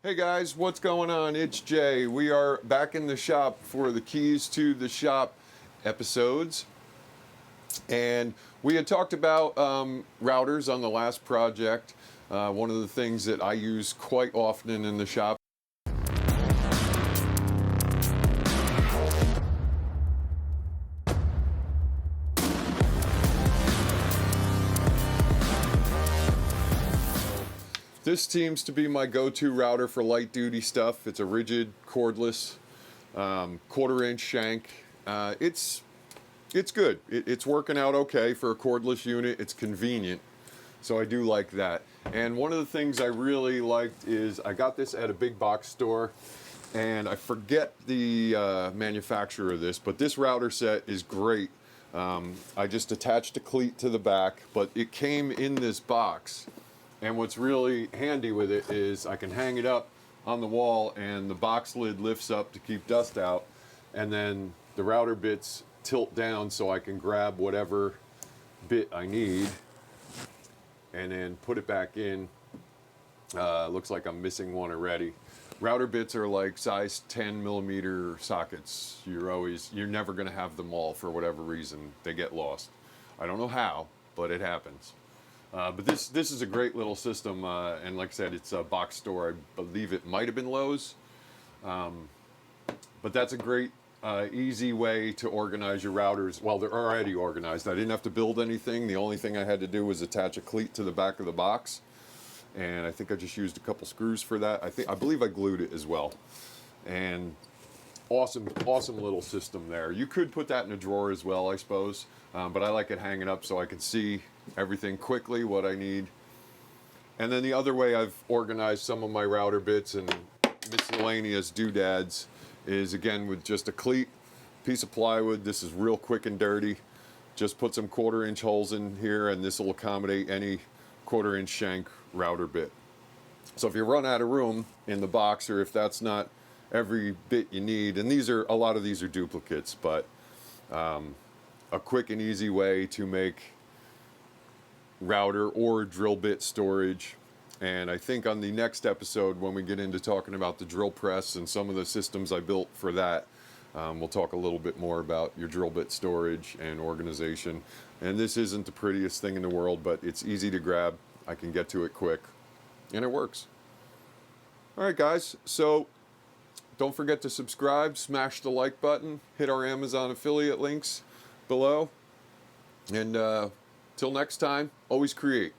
Hey guys, what's going on? It's Jay. We are back in the shop for the Keys to the Shop episodes. And we had talked about routers on the last project. One of the things that I use quite often in the shop. This seems to be my go-to router for light duty stuff. It's a rigid, cordless, quarter-inch shank. It's good. It's working out okay for a cordless unit. It's convenient, so I do like that. And one of the things I really liked is I got this at a big box store, and I forget the manufacturer of this, but this router set is great. I just attached a cleat to the back, but it came in this box. And what's really handy with it is I can hang it up on the wall and the box lid lifts up to keep dust out, and then the router bits tilt down so I can grab whatever bit I need and then put it back in. Looks like I'm missing one already. Router bits are like size 10 millimeter sockets. You're never going to have them all for whatever reason. They get lost. I don't know how, but it happens. But this is a great little system, and like I said, it's a box store. I believe it might have been Lowe's, but that's a great, easy way to organize your routers. Well, they're already organized. I didn't have to build anything. The only thing I had to do was attach a cleat to the back of the box, and I think I just used a couple screws for that. I believe I glued it as well, and awesome little system there. You could put that in a drawer as well, I suppose, but I like it hanging up so I can see everything quickly, what I need. And then the other way I've organized some of my router bits and miscellaneous doodads is again with just a cleat, piece of plywood. This is real quick and dirty. Just put some 1/4-inch holes in here and this will accommodate any 1/4-inch shank router bit. So if you run out of room in the box, or if that's not every bit you need, and a lot of these are duplicates, but a quick and easy way to make router or drill bit storage. And I think on the next episode, when we get into talking about the drill press and some of the systems I built for that, we'll talk a little bit more about your drill bit storage and organization. And this isn't the prettiest thing in the world, but it's easy to grab. I can get to it quick, and it works. All right, guys, so don't forget to subscribe, smash the like button, hit our Amazon affiliate links below, and till next time, always create.